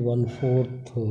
1/4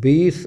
20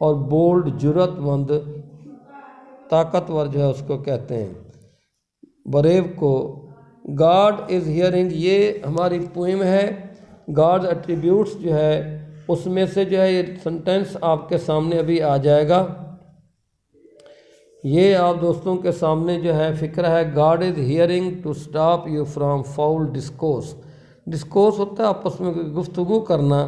اور بولڈ جرأت مند طاقتور جو ہے اس کو کہتے ہیں، بریو کو۔ گاڈ از ہیئرنگ، یہ ہماری پوئم ہے، گاڈ ایٹریبیوٹس جو ہے اس میں سے جو ہے یہ سنٹینس آپ کے سامنے ابھی آ جائے گا۔ یہ آپ دوستوں کے سامنے جو ہے فکرہ ہے، God is hearing to stop you from foul discourse. Discourse ہوتا ہے آپس میں گفتگو کرنا،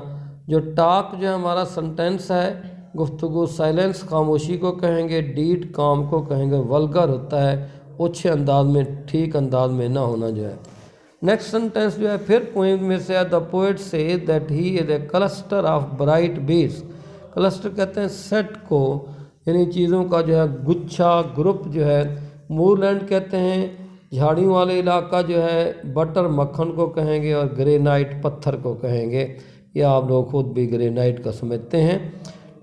جو ٹاک جو ہے ہمارا سنٹینس ہے، گفتگو سائلنس خاموشی کو کہیں گے، ڈیڈ کام کو کہیں گے، ولگر ہوتا ہے اچھے انداز میں، ٹھیک انداز میں نہ ہونا جو ہے۔ نیکسٹ سنٹینس جو ہے پھر پوئم میں سے ہے، the poet says that he is a cluster of bright beads. Cluster کہتے ہیں سیٹ کو، یعنی چیزوں کا جو ہے گچھا، گروپ جو ہے۔ مور لینڈ کہتے ہیں جھاڑیوں والے علاقہ جو ہے، بٹر مکھن کو کہیں گے، اور گرینائٹ پتھر کو کہیں گے، یا آپ لوگ خود بھی گرینائٹ کا سمجھتے ہیں۔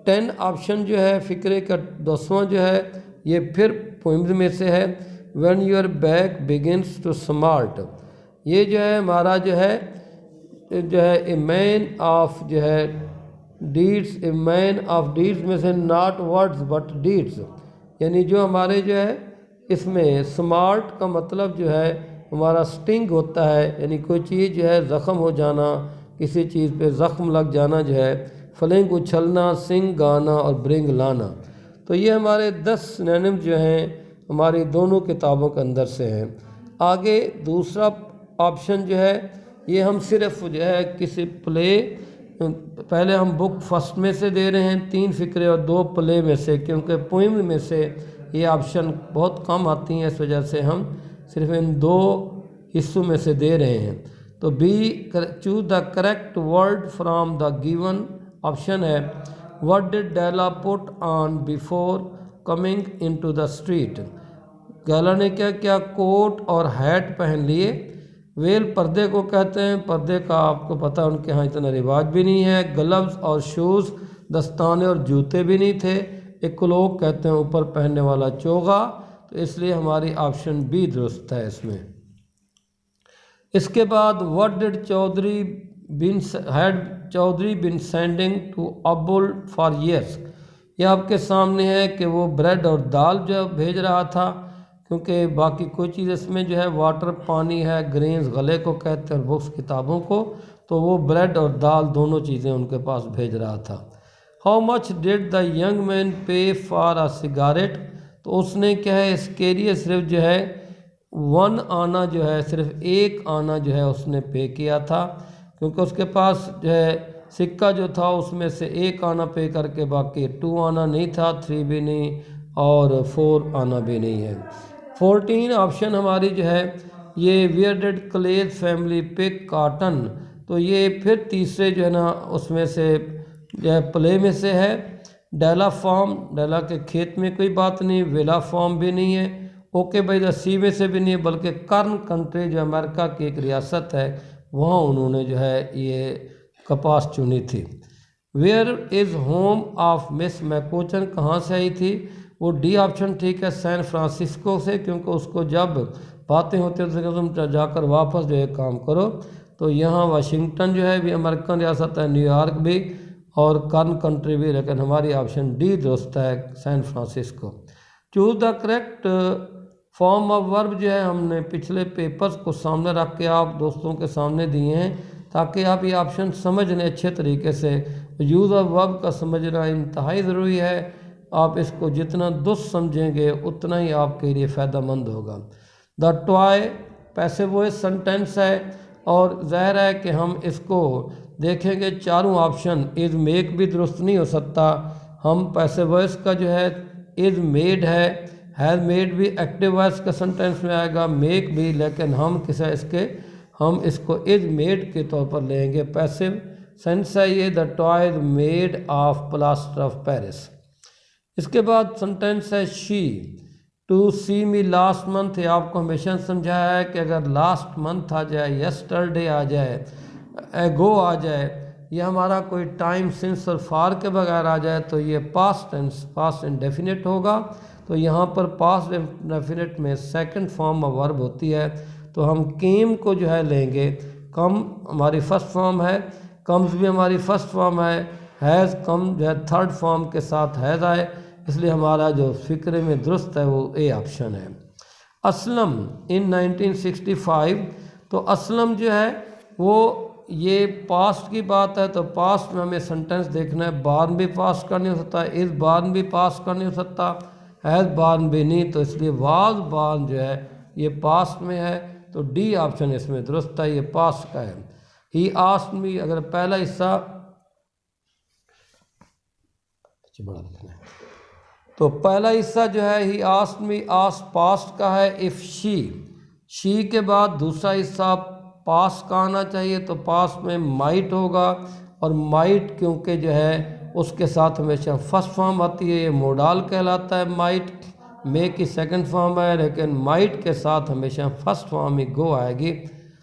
10 آپشن جو ہے فکرے کا 10واں جو ہے یہ پھر پوئمز میں سے ہے، when your back begins to smart. یہ جو ہے ہمارا جو ہے اے مین آف جو ہے deeds, a man of deeds میں سے ناٹ ورڈز بٹ ڈیڈس، یعنی جو ہمارے جو ہے اس میں سمارٹ کا مطلب جو ہے ہمارا سٹنگ ہوتا ہے، یعنی کوئی چیز جو ہے زخم ہو جانا، کسی چیز پہ زخم لگ جانا جو ہے، فلنگ اچھلنا، سنگ گانا، اور برنگ لانا۔ تو یہ ہمارے 10 سینونیم جو ہیں ہماری دونوں کتابوں کے اندر سے ہیں۔ آگے دوسرا آپشن جو ہے یہ ہم صرف جو ہے کسی پلے، پہلے ہم بک فرسٹ میں سے دے رہے ہیں 3 فکرے اور 2 پلے میں سے، کیونکہ پوئم میں سے یہ آپشن بہت کم آتی ہیں، اس وجہ سے ہم صرف ان 2 حصوں میں سے دے رہے ہیں۔ تو choose the correct word from the given option ہے، what did Della put on before coming into the street. Della نے کیا کیا؟ کوٹ اور ہیٹ پہن لیے۔ ویل پردے کو کہتے ہیں، پردے کا آپ کو پتہ ان کے ہاں اتنا رواج بھی نہیں ہے۔ گلوز اور شوز، دستانے اور جوتے بھی نہیں تھے۔ ایک کلوک کہتے ہیں اوپر پہننے والا چوغا، تو اس لیے ہماری آپشن بی درست ہے اس میں۔ اس کے بعد what did Chaudhry been sending to Abol for years. یہ آپ کے سامنے ہے کہ وہ بریڈ اور دال جو بھیج رہا تھا، کیونکہ باقی کوئی چیز اس میں جو ہے واٹر پانی ہے، گرینز غلے کو کہتے ہیں، اور بکس کتابوں کو، تو وہ بریڈ اور دال دونوں چیزیں ان کے پاس بھیج رہا تھا۔ How much did the young main pay for a cigarette. تو اس نے کیا ہے اس کے لیے صرف جو ہے 1 آنا جو ہے، صرف 1 آنا جو ہے اس نے پے کیا تھا، کیونکہ اس کے پاس جو ہے سکہ جو تھا اس میں سے 1 آنا پے کر کے باقی 2 آنا نہیں تھا، 3 بھی نہیں اور 4 آنا بھی نہیں ہے۔ 14 آپشن ہماری جو ہے یہ where did Clay's family pick cotton. تو یہ پھر تیسرے جو ہے نا اس میں سے جو ہے پلے میں سے ہے۔ ڈیلا فارم، ڈیلا کے کھیت میں کوئی بات نہیں، ویلا فارم بھی نہیں ہے، اوکے بائی دا سی میں سے بھی نہیں ہے، بلکہ کرن کنٹری جو امریکہ کی ایک ریاست ہے وہاں انہوں نے جو ہے یہ کپاس چنی تھی۔ ویئر از ہوم آف مس میکوچن، کہاں سے آئی تھی؟ وہ ڈی آپشن ٹھیک ہے، سین فرانسسکو سے، کیونکہ اس کو جب باتیں ہوتی ہیں تو تم جا کر واپس جو ہے کام کرو۔ تو یہاں واشنگٹن جو ہے بھی امریکن ریاست ہے، نیو یارک بھی، اور کرن کنٹری بھی، لیکن ہماری آپشن ڈی درست ہے، San Francisco. Choose the correct form of verb جو ہے ہم نے پچھلے پیپرز کو سامنے رکھ کے آپ دوستوں کے سامنے دیے ہیں تاکہ آپ یہ آپشن سمجھ لیں اچھے طریقے سے۔ یوز آف ورب کا سمجھنا انتہائی ضروری ہے، آپ اس کو جتنا درست سمجھیں گے اتنا ہی آپ کے لیے فائدہ مند ہوگا۔ دا ٹوائے پیسو وائس سنٹینس ہے، اور ظاہر ہے کہ ہم اس کو دیکھیں گے چاروں آپشن از میک بھی درست نہیں ہو سکتا، ہم پیسو وائس کا جو ہے از میڈ ہے، ہیز میڈ بھی ایکٹیو وائس کا سنٹینس میں آئے گا، میک بھی، لیکن ہم اس کو از میڈ کے طور پر لیں گے۔ پیسو سینس ہے یہ، the toy is made of plaster of Paris. اس کے بعد سنٹینس ہے she to see me last month. یہ آپ کو ہمیشہ سمجھایا ہے کہ اگر لاسٹ منتھ آ جائے، یسٹرڈے آ جائے، ایگو آ جائے، یہ ہمارا کوئی ٹائم سنس اور فار کے بغیر آ جائے تو یہ پاسٹ ٹینس، پاسٹ انڈیفینٹ ہوگا۔ تو یہاں پر پاسٹ انڈیفینٹ میں سیکنڈ فارم آف ورب ہوتی ہے، تو ہم کیم کو جو ہے لیں گے۔ کم ہماری فرسٹ فارم ہے، کمز بھی ہماری فرسٹ فارم ہے، ہیز کم جو ہے تھرڈ فارم کے ساتھ ہیز آئے، اس لیے ہمارا جو فکرے میں درست ہے وہ اے آپشن ہے۔ اسلم ان 1965، تو اسلم جو ہے وہ یہ پاسٹ کی بات ہے، تو پاسٹ میں ہمیں سنٹنس دیکھنا ہے، بارن بھی پاسٹ کا نہیں ہو سکتا، از بارن بھی پاسٹ کا نہیں ہو سکتا، ہیز بارن بھی نہیں، تو اس لیے واز بارن جو ہے یہ پاسٹ میں ہے، تو ڈی آپشن اس میں درست ہے، یہ پاسٹ کا ہے۔ ہی آسکڈ می، اگر پہلا حصہ بڑا لکھنا ہے تو پہلا حصہ جو ہے ہی آسکڈ می، آسک پاسٹ کا ہے، اف شی کے بعد دوسرا حصہ پاسٹ کا آنا چاہیے، تو پاسٹ میں مائٹ ہوگا، اور مائٹ کیونکہ جو ہے اس کے ساتھ ہمیشہ فرسٹ فارم آتی ہے، یہ موڈال کہلاتا ہے مائٹ، مے کی سیکنڈ فارم ہے، لیکن مائٹ کے ساتھ ہمیشہ فرسٹ فارم ہی گو آئے گی،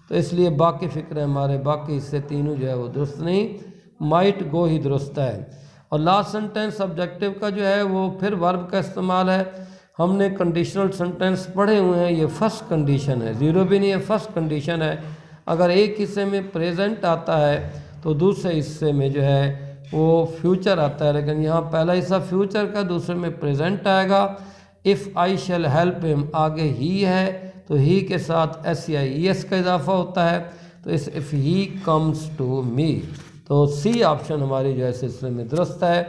تو اس لیے باقی فکرے ہمارے باقی حصے تینوں جو ہے وہ درست نہیں، مائٹ گو ہی درست ہے۔ اور لاسٹ سنٹینس سبجیکٹیو کا جو ہے وہ پھر ورب کا استعمال ہے، ہم نے کنڈیشنل سنٹینس پڑھے ہوئے ہیں، یہ فرسٹ کنڈیشن ہے، زیرو بھی نہیں ہے، فرسٹ کنڈیشن ہے، اگر ایک حصے میں پریزنٹ آتا ہے تو دوسرے حصے میں جو ہے وہ فیوچر آتا ہے، لیکن یہاں پہلا حصہ فیوچر کا، دوسرے میں پریزنٹ آئے گا۔ اف آئی شیل ہیلپ ہم، آگے ہی ہے تو ہی کے ساتھ SEIES کا اضافہ ہوتا ہے، تو اس if he comes to me, تو سی آپشن ہماری جو ہے سلسلے میں درست ہے۔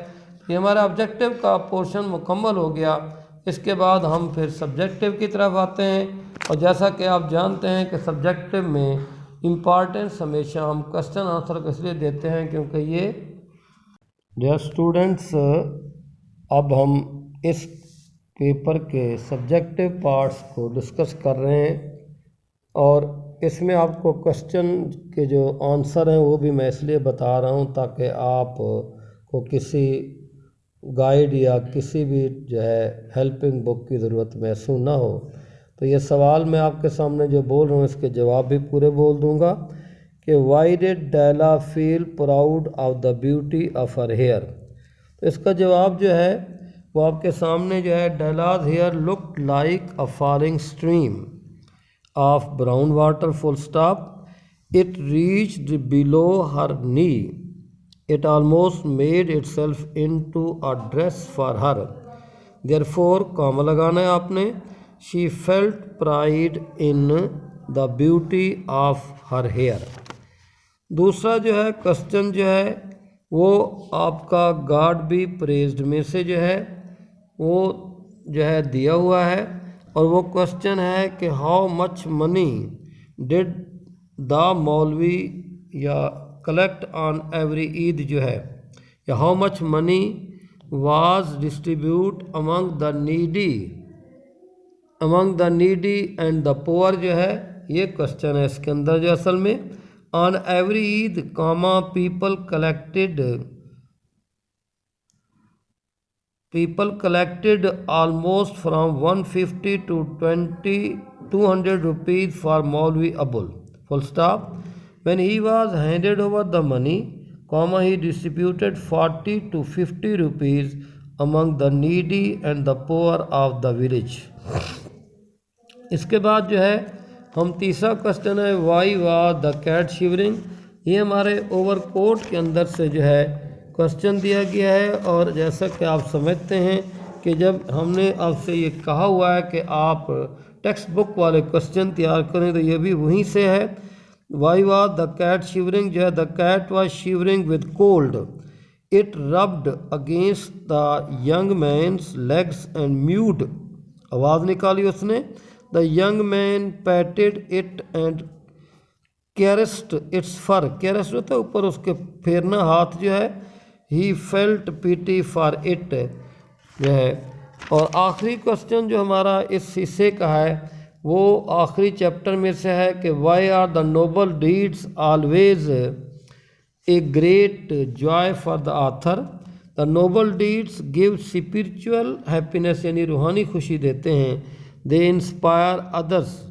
یہ ہمارا آبجیکٹیو کا پورشن مکمل ہو گیا، اس کے بعد ہم پھر سبجیکٹیو کی طرف آتے ہیں، اور جیسا کہ آپ جانتے ہیں کہ سبجیکٹیو میں امپارٹنس ہمیشہ ہم کوسچن آنسر کو اس لیے دیتے ہیں کیونکہ یہ ڈیئر اسٹوڈنٹس اب ہم اس پیپر کے سبجیکٹیو پارٹس کو ڈسکس کر رہے ہیں، اور اس میں آپ کو کوسچن کے جو آنسر ہیں وہ بھی میں اس لیے بتا رہا ہوں تاکہ آپ کو کسی گائیڈ یا کسی بھی جو ہے ہیلپنگ بک کی ضرورت محسوس نہ ہو۔ تو یہ سوال میں آپ کے سامنے جو بول رہا ہوں اس کے جواب بھی پورے بول دوں گا کہ why did Della feel proud of the beauty of her hair, تو اس کا جواب جو ہے وہ آپ کے سامنے جو ہے Della's hair looked like a falling stream of brown water full stop, it reached below her knee, it almost made itself into a dress for her, therefore comma لگانا ہے آپ نے، she felt pride in the beauty of her hair. دوسرا جو ہے question جو ہے وہ آپ کا گاڈ بی پریزڈ میں سے جو ہے وہ جو ہے دیا ہوا ہے، اور وہ کوسچن ہے کہ ہاؤ مچ منی ڈڈ دا مولوی یا کلیکٹ آن ایوری عید جو ہے، یا how much money was distribute Umang the needy and the پور جو ہے، یہ کوسچن ہے اس کے اندر جو اصل میں on every Eid comma people collected almost from 150 to 200 rupees for Maulvi Abol full stop, when he was handed over the money, comma, he distributed 40 to 50 rupees among the needy and the poor of the village۔ اس کے بعد جو ہے ہم تیسرا question ہے why was the cat shivering, یہ ہمارے over کوٹ کے اندر سے جو ہے کوسچن دیا گیا ہے، اور جیسا کہ آپ سمجھتے ہیں کہ جب ہم نے آپ سے یہ کہا ہوا ہے کہ آپ ٹیکسٹ بک والے کوسچن تیار کریں تو یہ بھی وہیں سے ہے۔ Why was the cat shivering جو ہے the cat was shivering with cold, it rubbed against the young man's legs and mewed, آواز نکالی اس نے، the young man patted it and caressed its fur, caressed ہوتا ہے اوپر اس کے پھیرنا ہاتھ جو ہے، ہی فیلٹ پیٹی فار اٹ جو ہے۔ اور آخری کوسچن جو ہمارا اس حصے کا ہے وہ آخری چیپٹر میں سے ہے کہ why are the noble deeds always a great joy for the author, the noble deeds give spiritual happiness, یعنی روحانی خوشی دیتے ہیں، دے انسپائر ادرس،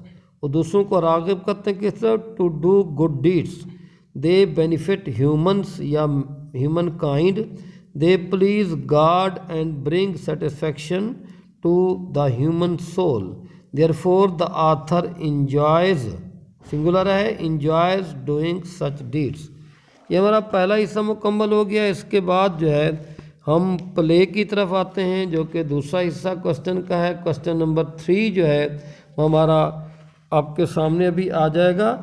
وہ دوسروں کو راغب کرتے ہیں کس طرح، to do good deeds, they benefit humans یا human kind, they please God and bring satisfaction to the human soul, therefore the author enjoys, singular ہے، انجوائز ڈوئنگ سچ ڈیڈس۔ یہ ہمارا پہلا حصہ مکمل ہو گیا۔ اس کے بعد جو ہے ہم پلے کی طرف آتے ہیں، جو کہ دوسرا حصہ کوسچن کا ہے۔ کوسچن نمبر 3 جو ہے وہ ہمارا آپ کے سامنے ابھی آ جائے گا۔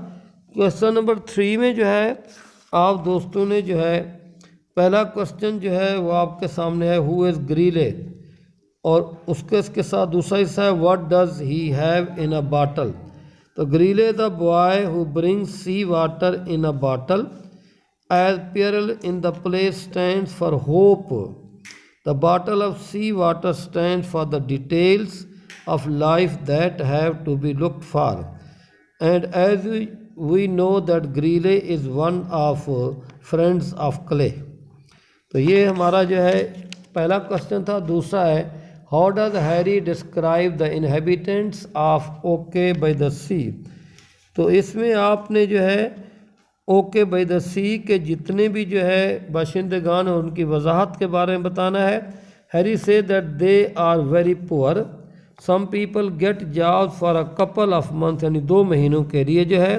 کوسچن نمبر 3 میں جو ہے آپ دوستوں نے جو ہے پہلا کوسچن جو ہے وہ آپ کے سامنے ہے ہو از گریلے، اور اس کے ساتھ دوسرا حصہ ہے what does he have in a bottle. تو Greeley the boy who brings sea water in a bottle as pearl in the place stands for hope. The bottle of sea water stand for the details of life that have to be looked for, and as we know that Greeley is one of friends of Clay. تو یہ ہمارا جو ہے پہلا question تھا۔ دوسرا ہے how does Harry describe the inhabitants of okay by the sea. تو اس میں آپ نے جو ہے اوکے بائی دا سی کے جتنے بھی جو ہے باشندگان ہیں ان کی وضاحت کے بارے میں بتانا ہے۔ ہیری سے that they are very poor, some people get job for a couple of month, یعنی 2 مہینوں کے لیے جو ہے۔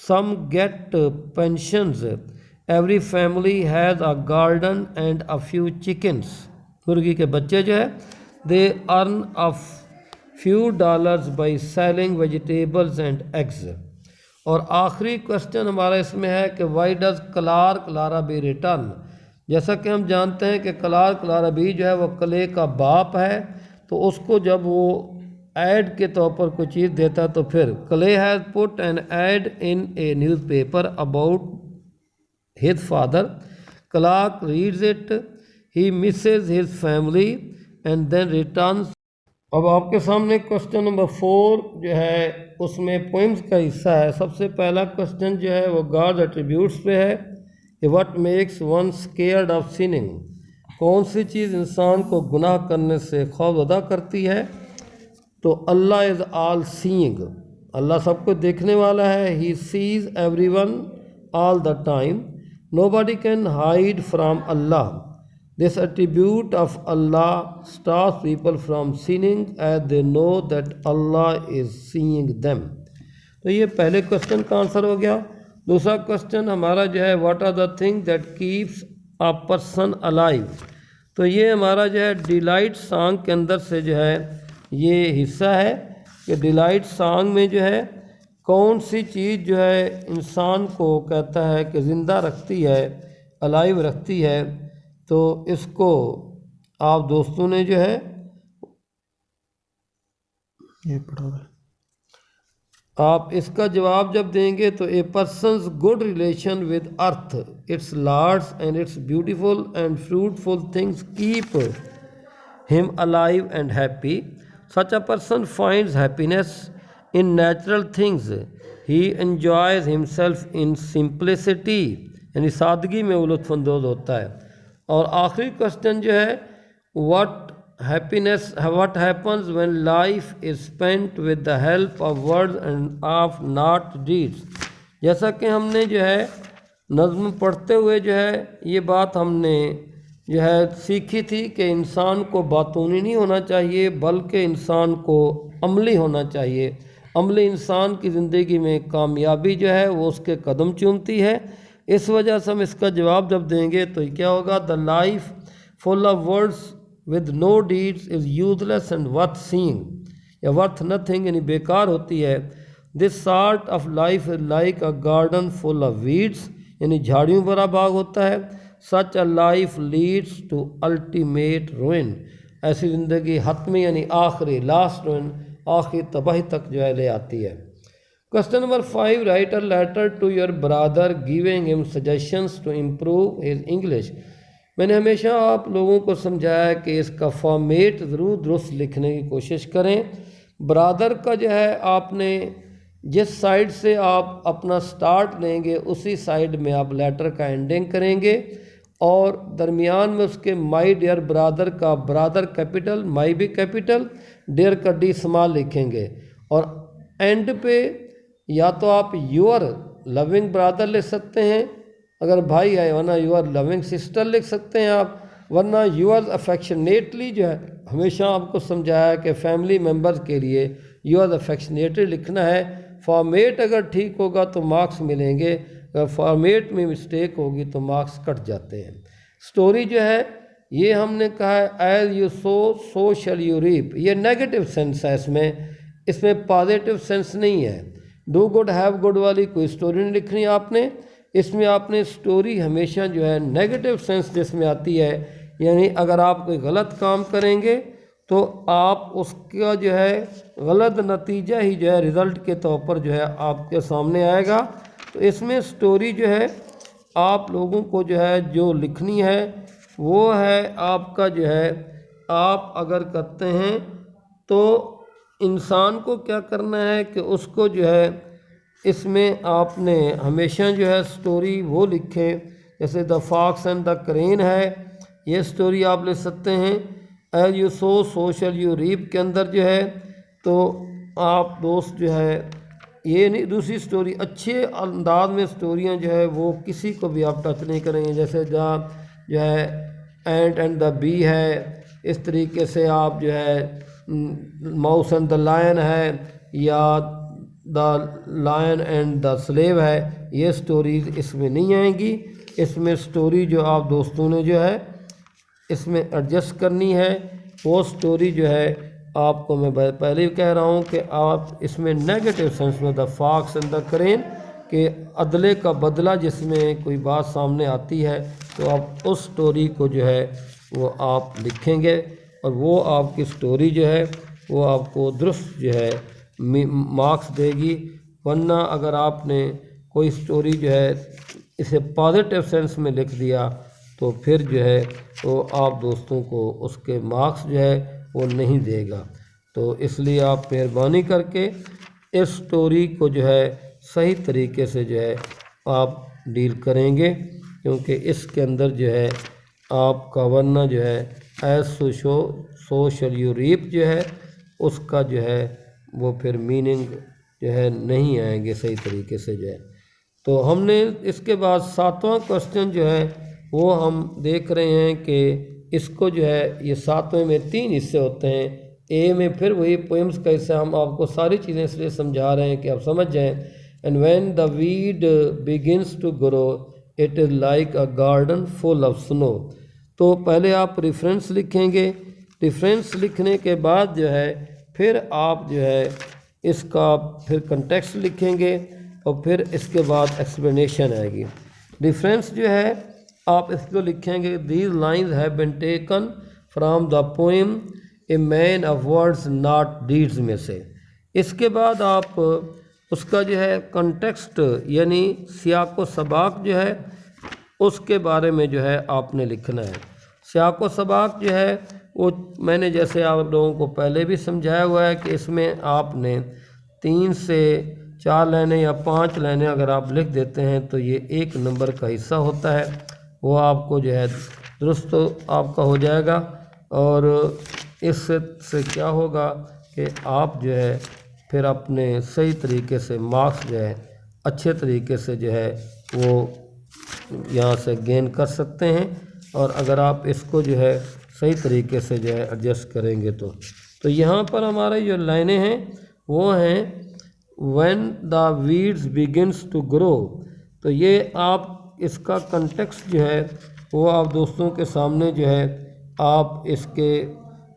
Some get pensions, every family has a garden and a few chickens, مرغی کے بچے جو ہے۔ They earn a few dollars by selling vegetables and eggs. اور آخری کوسچن ہمارا اس میں ہے کہ why does Clark Larrabee return. جیسا کہ ہم جانتے ہیں کہ کلارک لارابی جو ہے وہ کلے کا باپ ہے، تو اس کو جب وہ ایڈ کے طور پر کوئی چیز دیتا ہے تو پھر Clark has put an ad in a newspaper about his father. Clark reads it, he misses his family and then returns. اب آپ کے سامنے کوسچن نمبر 4 جو ہے اس میں پوئمز کا حصہ ہے۔ سب سے پہلا کوسچن جو ہے وہ گاڈ ایٹریبیوٹس پہ ہے کہ what makes one scared of sinning، کون سی چیز انسان کو گناہ کرنے سے خوف زدہ کرتی ہے؟ تو اللہ از آل سینگ، اللہ سب کو دیکھنے والا ہے۔ he sees everyone all the time. Nobody can hide from Allah. This attribute of Allah stops people from sinning as they know that Allah is seeing them. تو یہ پہلے کوسچن کا آنسر ہو گیا۔ دوسرا کوسچن ہمارا جو ہے what are the things that keeps a person alive۔ تو یہ ہمارا جو ہے ڈیلائٹ سانگ کے اندر سے جو ہے یہ حصہ ہے کہ ڈیلائٹ سانگ میں جو ہے کون سی چیز جو ہے انسان کو کہتا ہے کہ زندہ رکھتی ہے، الائیو رکھتی ہے۔ تو اس کو آپ دوستوں نے جو ہے یہ پڑھا ہے، آپ اس کا جواب جب دیں گے تو a person's good relation with earth its lords and its beautiful and fruitful things keep him alive and happy. Such a person finds happiness in natural things, he enjoys himself in simplicity، یعنی سادگی میں وہ لطف اندوز ہوتا ہے۔ اور آخری کوسچن جو ہے what happens when life is spent with the help of words and of not deeds۔ جیسا کہ ہم نے جو ہے نظم پڑھتے ہوئے جو ہے یہ بات ہم نے جو ہے سیکھی تھی کہ انسان کو باتونی نہیں ہونا چاہیے بلکہ انسان کو عملی ہونا چاہیے۔ عملی انسان کی زندگی میں کامیابی جو ہے وہ اس کے قدم چومتی ہے۔ اس وجہ سے ہم اس کا جواب جب دیں گے تو کیا ہوگا؟ The life full of words with no deeds is useless and worth sing, یا ورتھ نتھنگ یعنی بیکار ہوتی ہے۔ This sort of life is like a garden full of weeds, یعنی جھاڑیوں بھرا باغ ہوتا ہے۔ Such a life leads to ultimate ruin, ایسی زندگی حتمی یعنی آخری لاسٹ روئن، آخری تباہی تک جو ہے لے آتی ہے۔ Question number 5 write a letter to your brother giving him suggestions to improve his English. میں نے ہمیشہ آپ لوگوں کو سمجھایا کہ اس کا فارمیٹ ضرور درست لکھنے کی کوشش کریں۔ برادر کا جو ہے آپ نے جس سائڈ سے آپ اپنا سٹارٹ لیں گے اسی سائڈ میں آپ لیٹر کا اینڈنگ کریں گے، اور درمیان میں اس کے مائی ڈیئر برادر کا برادر کیپٹل، مائی بھی کیپٹل، ڈیئر کا ڈی اسمال لکھیں گے، اور اینڈ پہ یا تو آپ یور لونگ برادر لکھ سکتے ہیں اگر بھائی ہے، ورنہ یور لونگ سسٹر لکھ سکتے ہیں آپ، ورنہ یورز افیکشنیٹلی جو ہے ہمیشہ آپ کو سمجھایا کہ فیملی ممبرز کے لیے یورز افیکشنیٹلی لکھنا ہے۔ فارمیٹ اگر ٹھیک ہوگا تو مارکس ملیں گے، اگر فارمیٹ میں مسٹیک ہوگی تو مارکس کٹ جاتے ہیں۔ سٹوری جو ہے یہ ہم نے کہا ہے ایز یو سو شل یو ریپ، یہ نیگیٹو سینس ہے، اس میں پازیٹیو سینس نہیں ہے۔ ڈو گڈ ہیو گڈ والی کوئی سٹوری نہیں لکھنی آپ نے، اس میں آپ نے سٹوری ہمیشہ جو ہے نیگیٹو سینس جس میں آتی ہے، یعنی اگر آپ کوئی غلط کام کریں گے تو آپ اس کا جو ہے غلط نتیجہ ہی جو ہے رزلٹ کے طور پر جو ہے آپ کے سامنے آئے گا۔ تو اس میں سٹوری جو ہے آپ لوگوں کو جو ہے جو لکھنی ہے وہ ہے آپ کا جو ہے، آپ اگر کرتے ہیں تو انسان کو کیا کرنا ہے کہ اس کو جو ہے اس میں آپ نے ہمیشہ جو ہے سٹوری وہ لکھیں، جیسے دا فاکس اینڈ دا کرین ہے، یہ سٹوری آپ لکھ سکتے ہیں۔ ایز یو سو شل یو ریپ کے اندر جو ہے تو آپ دوست جو ہے یہ نہیں، دوسری سٹوری اچھے انداز میں سٹوریاں جو ہے وہ کسی کو بھی آپ ٹچ نہیں کریں گے، جیسے جو ہے اینٹ اینڈ دا بی ہے، اس طریقے سے آپ جو ہے ماؤس اینڈ دا لائن ہے، یا the line and the slave ہے، یہ سٹوریز اس میں نہیں آئیں گی۔ اس میں سٹوری جو آپ دوستوں نے جو ہے اس میں ایڈجسٹ کرنی ہے، وہ سٹوری جو ہے آپ کو میں پہلے ہی کہہ رہا ہوں کہ آپ اس میں نیگیٹو سینس میں دا فاکس اینڈ دا کرین کہ عدلے کا بدلہ جس میں کوئی بات سامنے آتی ہے تو آپ اس سٹوری کو جو ہے وہ آپ لکھیں گے، اور وہ آپ کی سٹوری جو ہے وہ آپ کو درست جو ہے مارکس دے گی۔ ورنہ اگر آپ نے کوئی سٹوری جو ہے اسے پازیٹیو سینس میں لکھ دیا تو پھر جو ہے وہ آپ دوستوں کو اس کے مارکس جو ہے وہ نہیں دے گا۔ تو اس لیے آپ مہربانی کر کے اس سٹوری کو جو ہے صحیح طریقے سے جو ہے آپ ڈیل کریں گے، کیونکہ اس کے اندر جو ہے آپ کا ورنہ جو ہے ایز سو شل یو ریپ جو ہے اس کا جو ہے وہ پھر میننگ جو ہے نہیں آئیں گے صحیح طریقے سے جو ہے۔ تو ہم نے اس کے بعد 7واں کوسچن جو ہے وہ ہم دیکھ رہے ہیں کہ اس کو جو ہے یہ 7ویں میں 3 حصے ہوتے ہیں۔ اے میں پھر وہی پوئمز کا حصہ، ہم آپ کو ساری چیزیں اس لیے سمجھا رہے ہیں کہ آپ سمجھ جائیں۔ And when the weed begins to grow it is like a garden full of snow. تو پہلے آپ ریفرنس لکھیں گے، ریفرنس لکھنے کے بعد جو ہے پھر آپ جو ہے اس کا پھر کنٹیکسٹ لکھیں گے، اور پھر اس کے بعد ایکسپلینیشن آئے گی۔ ریفرنس جو ہے آپ اس کو لکھیں گے these lines have been taken from the poem a man of words not deeds میں سے۔ اس کے بعد آپ اس کا جو ہے کنٹیکسٹ یعنی سیاق و سباق جو ہے اس کے بارے میں جو ہے آپ نے لکھنا ہے۔ سیاق و سباق جو ہے وہ میں نے جیسے آپ لوگوں کو پہلے بھی سمجھایا ہوا ہے کہ اس میں آپ نے 3 سے 4 لائنیں یا 5 لائنیں اگر آپ لکھ دیتے ہیں تو یہ 1 نمبر کا حصہ ہوتا ہے، وہ آپ کو جو ہے درست آپ کا ہو جائے گا۔ اور اس سے کیا ہوگا کہ آپ جو ہے پھر اپنے صحیح طریقے سے مارکس جو ہے اچھے طریقے سے جو ہے وہ یہاں سے گین کر سکتے ہیں۔ اور اگر آپ اس کو جو ہے صحیح طریقے سے جو ہے ایڈجسٹ کریں گے تو یہاں پر ہمارے جو لائنیں ہیں وہ ہیں when the weeds begins to grow۔ تو یہ آپ اس کا کنٹیکسٹ جو ہے وہ آپ دوستوں کے سامنے جو ہے آپ اس کے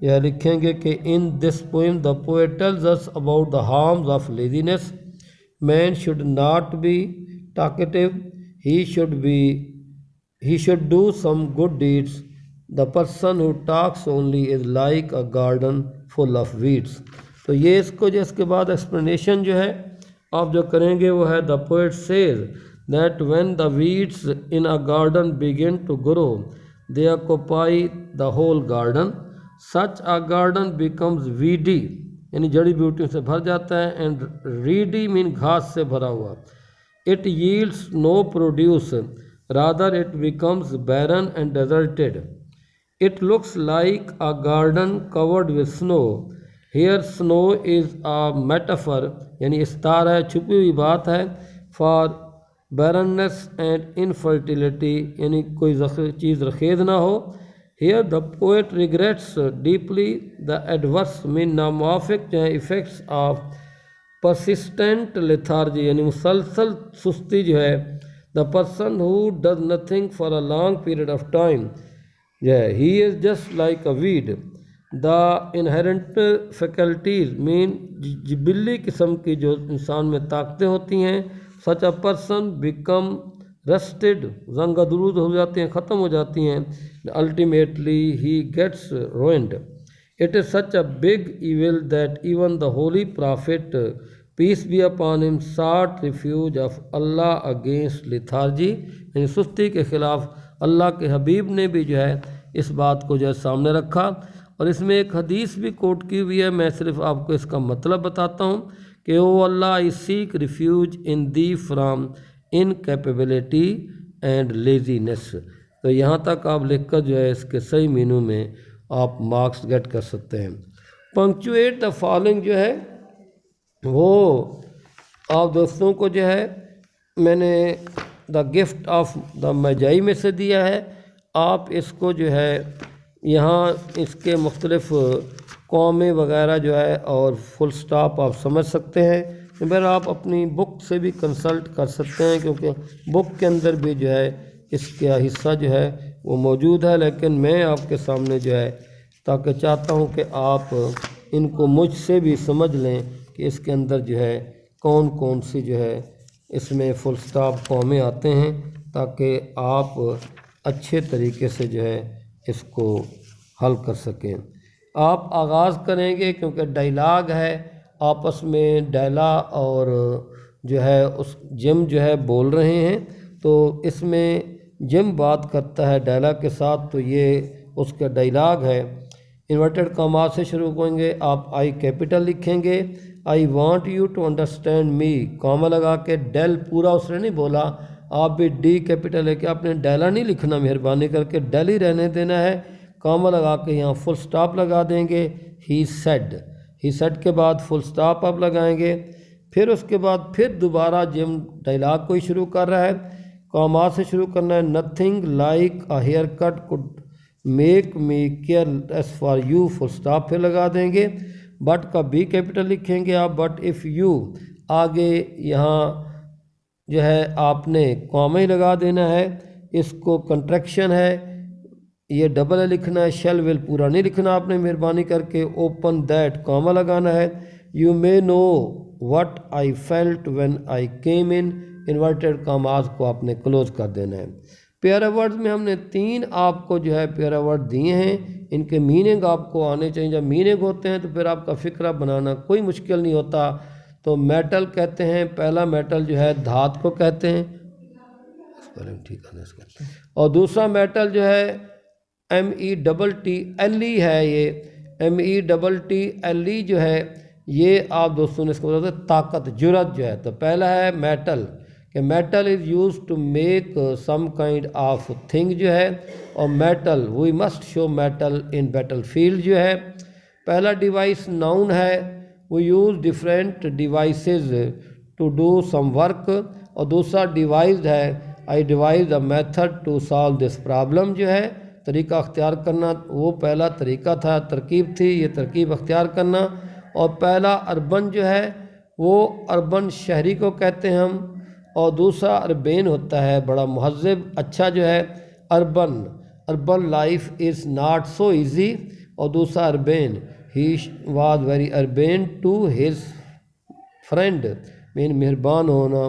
جو ہے لکھیں گے کہ in this poem the poet tells us about the harms of laziness. Man should not be talkative, he should do some good deeds. The person who talks only is like a garden full of weeds۔ تو یہ اس کو جو اس کے بعد explanation جو ہے آپ جو کریں گے وہ ہے the poet says that when the weeds in a garden begin to grow they occupy the whole garden. Such a garden becomes weedy یعنی جڑی بوٹیوں سے بھر جاتا ہے، and reedy mean گھاس سے بھرا ہوا۔ It yields no produce, rather it becomes barren and deserted. It looks like a garden covered with snow. Here snow is a metaphor یعنی استعار ہے، چھپی ہوئی بات ہے، for barrenness and infertility یعنی کوئی چیز رخیز نہ ہو۔ Here the poet regrets deeply the adverse mean ناموافق جو ہے effects of persistent lethargy یعنی مسلسل سستی جو ہے the person who does nothing for a long period of time جو ہے he is just like a weed. The inherent faculties mean جبلی قسم کی جو انسان میں طاقتیں ہوتی ہیں. Such a person become rusted زنگ درود ہو جاتی ہیں, ختم ہو جاتی ہیں. Ultimately he gets ruined. It is such a big evil that even the holy prophet peace be upon him shot refuge of Allah against lethargy. یعنی سستی کے خلاف اللہ کے حبیب نے بھی جو ہے اس بات کو جو ہے سامنے رکھا. اور اس میں ایک حدیث بھی کوٹ کی ہوئی ہے, میں صرف آپ کو اس کا مطلب بتاتا ہوں کہ O Allah I seek refuge in thee from incapability and laziness. تو یہاں تک آپ لکھ کر جو ہے اس کے صحیح مینوں میں آپ مارکس گیٹ کر سکتے ہیں. پنکچویٹ دا فالوئنگ جو ہے وہ آپ دوستوں کو جو ہے میں نے دا گفٹ آف دا مجائی میں سے دیا ہے. آپ اس کو جو ہے یہاں اس کے مختلف قومیں وغیرہ جو ہے اور فل سٹاپ آپ سمجھ سکتے ہیں. پھر آپ اپنی بک سے بھی کنسلٹ کر سکتے ہیں کیونکہ بک کے اندر بھی جو ہے اس کا حصہ جو ہے وہ موجود ہے. لیکن میں آپ کے سامنے جو ہے تاکہ چاہتا ہوں کہ آپ ان کو مجھ سے بھی سمجھ لیں کہ اس کے اندر جو ہے کون کون سی جو ہے اس میں فل سٹاپ قومیں آتے ہیں, تاکہ آپ اچھے طریقے سے جو ہے اس کو حل کر سکیں. آپ آغاز کریں گے کیونکہ ڈائلاگ ہے, آپس میں ڈیلا اور جو ہے اس جم جو ہے بول رہے ہیں, تو اس میں جم بات کرتا ہے ڈیلا کے ساتھ, تو یہ اس کا ڈائلاگ ہے. انورٹڈ کامات سے شروع کریں گے. آپ آئی کیپٹل لکھیں گے. I want you to understand me, comma لگا کے ڈیل پورا اس نے نہیں بولا, آپ بھی ڈی کیپٹل ہے کہ آپ نے ڈیلا نہیں لکھنا, مہربانی کر کے ڈیل ہی رہنے دینا ہے. کاما لگا کے یہاں فل سٹاپ لگا دیں گے. ہی سیڈ کے بعد فل سٹاپ آپ لگائیں گے. پھر اس کے بعد پھر دوبارہ جم ڈائلاگ کو ہی شروع کر رہا ہے, کامات سے شروع کرنا ہے. Nothing like a haircut could make me careless for you, full stop پھر لگا دیں گے. بٹ کا بی کیپٹل لکھیں گے آپ. بٹ اف یو آگے یہاں جو ہے آپ نے کاما ہی لگا دینا ہے. اس کو کنٹریکشن ہے, یہ ڈبل لکھنا ہے. شیل ول پورا نہیں لکھنا آپ نے مہربانی کر کے. اوپن دیٹ کاما لگانا ہے. You may know what I felt when I came in, inverted commas کو آپ نے کلوز کر دینا ہے. پیارا ورڈز میں ہم نے 3 آپ کو جو ہے پیارا ورڈ دیے ہیں, ان کے میننگ آپ کو آنے چاہیے. جب میننگ ہوتے ہیں تو پھر آپ کا فکرہ بنانا کوئی مشکل نہیں ہوتا. تو میٹل کہتے ہیں, پہلا میٹل جو ہے دھات کو کہتے ہیں, اور دوسرا میٹل جو ہے METTLE ہے. یہ METTLE جو ہے یہ آپ دوستوں نے اس کو بتا طاقت, جرات جو ہے. تو پہلا ہے میٹل کہ metal is use to make some kind of thing جو ہے, اور metal we must show mettle in battle field جو ہے. پہلا ڈیوائس ناؤن ہے, we use different devices to do some work, اور دوسرا ڈیوائزڈ ہے I devise a method to solve this problem جو ہے. طریقہ اختیار کرنا, وہ پہلا طریقہ تھا, ترکیب تھی, یہ ترکیب اختیار کرنا. اور پہلا اربن جو ہے وہ اربن شہری کو کہتے ہیں ہم, اور دوسرا اربین ہوتا ہے بڑا مہذب اچھا جو ہے urban life is not so easy, اور دوسرا urbane he was very urbane to his friend mean مہربان ہونا.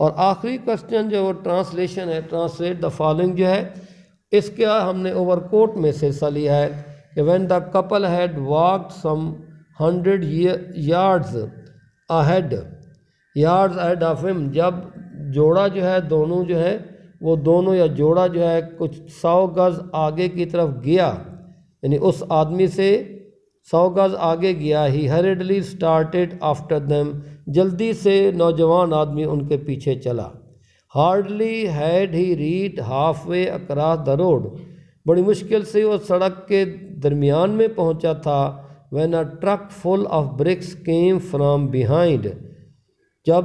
اور آخری کوسچن جو وہ ٹرانسلیشن ہے, ٹرانسلیٹ دا فالوئنگ جو ہے اس کا ہم نے اوور کوٹ میں سے حصہ لیا ہے کہ when the couple had walked some 100 yards ahead of him, جب جوڑا جو ہے دونوں جو ہے وہ دونوں یا جوڑا جو ہے کچھ 100 گز آگے کی طرف گیا, یعنی اس آدمی سے 100 گز آگے گیا. He hurriedly started after them, جلدی سے نوجوان آدمی ان کے پیچھے چلا. Hardly had he reached halfway across the road, بڑی مشکل سے وہ سڑک کے درمیان میں پہنچا تھا. When a truck full of bricks came from behind, جب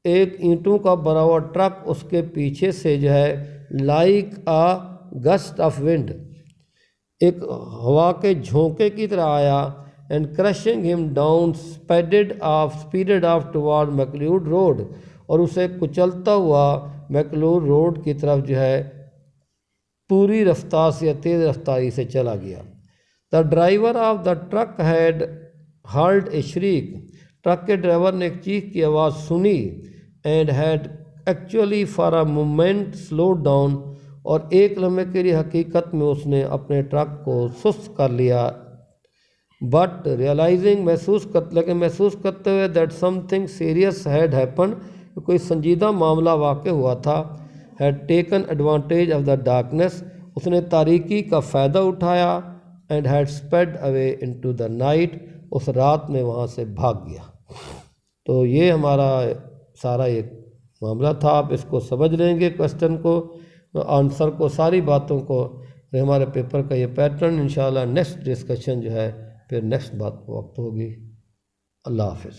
ایک اینٹوں کا بھرا ہوا ٹرک اس کے پیچھے سے جو ہے like a gust of wind, ایک ہوا کے جھونکے کی طرح آیا. And crushing him down speeded off toward McLeod road, اور اسے کچلتا ہوا میکلور روڈ کی طرف جو ہے پوری رفتار سے یا تیز رفتاری سے چلا گیا۔ The driver of the truck had heard a shriek, truck کے ڈرائیور نے ایک چیخ کی آواز سنی، and had actually for a moment slow down, اور ایک لمحے کے لیے حقیقت میں اس نے اپنے ٹرک کو سست کر لیا، بٹ ریئلائزنگ محسوس کرتے ہوئے that something serious had happened, کوئی سنجیدہ معاملہ واقع ہوا تھا، had taken advantage of the darkness, اس نے تاریکی کا فائدہ اٹھایا، and had speed away into the night, اس رات میں وہاں سے بھاگ گیا۔ تو یہ ہمارا سارا ایک معاملہ تھا، آپ اس کو سمجھ لیں گے، کوسچن کو، آنسر کو، ساری باتوں کو، ہمارے پیپر کا یہ پیٹرن انشاءاللہ نیکسٹ ڈسکشن جو ہے پھر نیکسٹ بات وقت ہوگی۔ اللہ حافظ۔